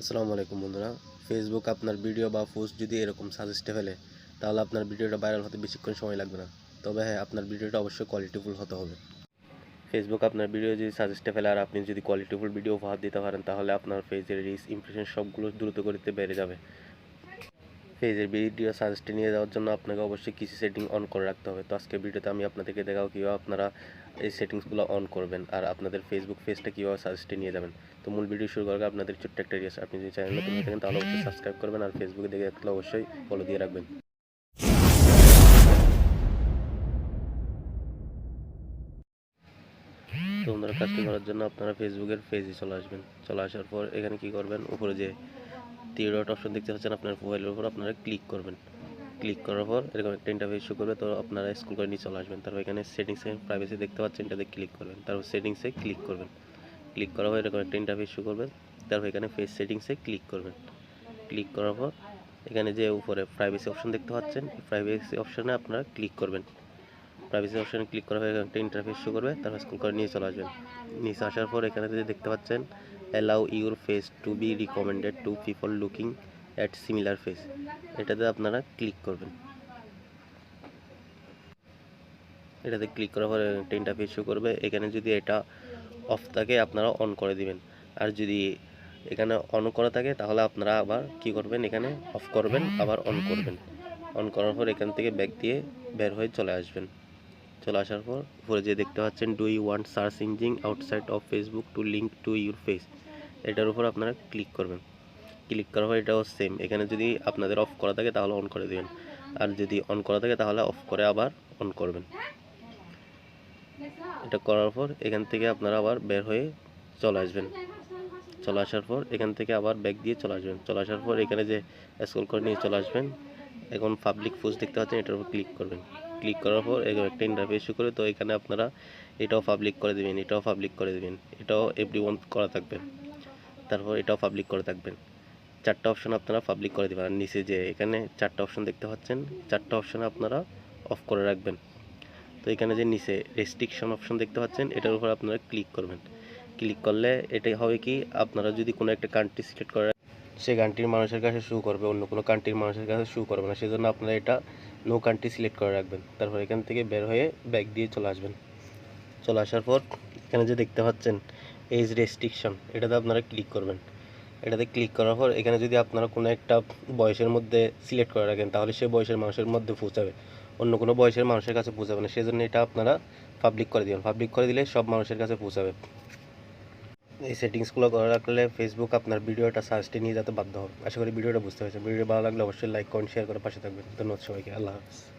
আসসালামু আলাইকুম বন্ধুরা। ফেসবুক আপনার ভিডিও বা পোস্ট যদি এরকম সাজেস্টে ফেলে, তাহলে আপনার ভিডিওটা ভাইরাল হতে বেশিক্ষণ সময় লাগবে না। তবে হ্যাঁ, আপনার ভিডিওটা অবশ্যই কোয়ালিটিফুল হতে হবে। ফেসবুক আপনার ভিডিও যদি সাজেস্টে ফেলে আর আপনি যদি কোয়ালিটিফুল ভিডিও উপহার দিতে পারেন, তাহলে আপনার পেজের রিচ ইমপ্রেশন সবগুলো দ্রুত গতিতে বেড়ে যাবে। পেজের ভিডিও সাজেস্টে নিয়ে যাওয়ার জন্য আপনাকে অবশ্যই কিছু সেটিং অন করে রাখতে হবে। তো আজকের ভিডিওতে আমি আপনাদেরকে দেখাবো কীভাবে আপনারা এই সেটিংসগুলো অন করবেন আর আপনাদের ফেসবুক পেজটা কীভাবে সাজেস্টে নিয়ে যাবেন। তো মূল ভিডিও শুরু করার আগে আপনাদের ছোট্ট একটা রিকোয়েস্ট, আপনি যদি চ্যানেল নতুন হয়ে থাকেন তাহলে অবশ্যই সাবস্ক্রাইব করবেন আর ফেসবুকে দেখে থাকলে অবশ্যই ফলো দিয়ে রাখবেন। তো বন্ধুরা, কাজটি করার জন্য আপনারা ফেসবুকের পেজে চলে আসবেন। চলে আসার পর এখানে কি করবেন, উপরে যে থ্রি ডট অপশন দেখতে পাচ্ছেন আপনার প্রোফাইলের উপর আপনারা ক্লিক করবেন। ক্লিক করার পর এরকম একটা ইন্টারফেস শো করবে। তো আপনারা স্ক্রল করে নিয়ে চলে আসবেন। তারপর এখানে সেটিংস এন্ড প্রাইভেসি দেখতে পাচ্ছেন, এটাতে ক্লিক করবেন। তারপর সেটিংসে ক্লিক করবেন। ক্লিক করার পর এরকম একটা ইন্টারফেস শো করবে। তারপর এখানে ফেস সেটিংসে ক্লিক করবেন। ক্লিক করার পর এখানে যে উপরে প্রাইভেসি অপশন দেখতে পাচ্ছেন, এই প্রাইভেসি অপশনে আপনারা ক্লিক করবেন। প্রাইভেসি অপশনে ক্লিক করার পর একটা ইন্টারফেস শো করবে। তারপর স্ক্রল করে নিয়ে চলে আসবেন। নিচে আসার পর এখানে যে দেখতে পাচ্ছেন allow your face to be recommended to people looking at similar face, এটাতে আপনারা ক্লিক করবেন। এটাতে ক্লিক করার পর একটা ইন্টারফেস শো করবে। এখানে যদি এটা অফ থাকে আপনারা অন করে দিবেন, আর যদি এখানে অন করা থাকে তাহলে আপনারা আবার কি করবেন, এখানে অফ করবেন আবার অন করবেন। অন করার পর এখান থেকে ব্যাক দিয়ে বের হয়ে চলে আসবেন। চলে আসার পর উপরে যে দেখতে পাচ্ছেন do you want search engine outside of Facebook to link to your face, এটার উপর আপনারা ক্লিক করবেন। ক্লিক করার পর এটাও সেম, এখানে যদি আপনাদের অফ করা থাকে তাহলে অন করে দেবেন, আর যদি অন করা থাকে তাহলে অফ করে আবার অন করবেন। এটা করার পর এখান থেকে আপনারা আবার বের হয়ে চলে আসবেন। চলে আসার পর এখান থেকে আবার ব্যাক দিয়ে চলে আসবেন। চলে আসার পর এখানে যে স্ক্রল করে নিয়ে চলে আসবেন। এখন পাবলিক পোস্ট দেখতে পাচ্ছেন, এটার উপর ক্লিক করবেন। ক্লিক করার পর এরকম একটা ইন্টারফেস শো করে। তো এখানে আপনারা এটাও পাবলিক করে দেবেন, এটাও পাবলিক করে দেবেন, এটাও এভরিওয়ান করা থাকবে। তারপর এটাও পাবলিক করে থাকবেন। চারটা অপশন আপনারা পাবলিক করে দেবেন। আর নিচে যে এখানে চারটা অপশন দেখতে পাচ্ছেন, চারটা অপশন আপনারা অফ করে রাখবেন। তো এখানে যে নিচে রেস্ট্রিকশন অপশন দেখতে পাচ্ছেন, এটার উপর আপনারা ক্লিক করবেন। ক্লিক করলে এটাই হবে কি, আপনারা যদি কোনো একটা কান্ট্রি সিলেক্ট করে সেই কান্ট্রির মানুষের কাছে শু করবে, অন্য কোনো কান্ট্রির মানুষের কাছে শু করবে না। সেজন্য আপনারা এটা নো কান্ট্রি সিলেক্ট করে রাখবেন। তারপর এখান থেকে বের হয়ে ব্যাক দিয়ে চলে আসবেন। চলে আসার পর এখানে যে দেখতে পাচ্ছেন এজ রেস্ট্রিকশন, এটাতে আপনারা ক্লিক করবেন। এটাতে ক্লিক করার পর এখানে যদি আপনারা কোনো একটা বয়সের মধ্যে সিলেক্ট করে রাখেন, তাহলে সে বয়সের মানুষের মধ্যে পৌঁছাবে, অন্য কোনো বয়সের মানুষের কাছে পৌঁছাবে না। সেজন্য এটা আপনারা পাবলিক করে দিবেন। পাবলিক করে দিলে সব মানুষের কাছে পৌঁছাবে। এই সেটিংসগুলো করে রাখলে ফেসবুক আপনার ভিডিওটা সার্চে নিয়ে যেতে বাধ্য হবে। আশা করি ভিডিওটা বুঝতে পেরেছেন। ভিডিও ভালো লাগলে অবশ্যই লাইক কমেন্ট শেয়ার করে পাশে থাকবেন। ধন্যবাদ সবাইকে। আল্লাহ হাফেজ।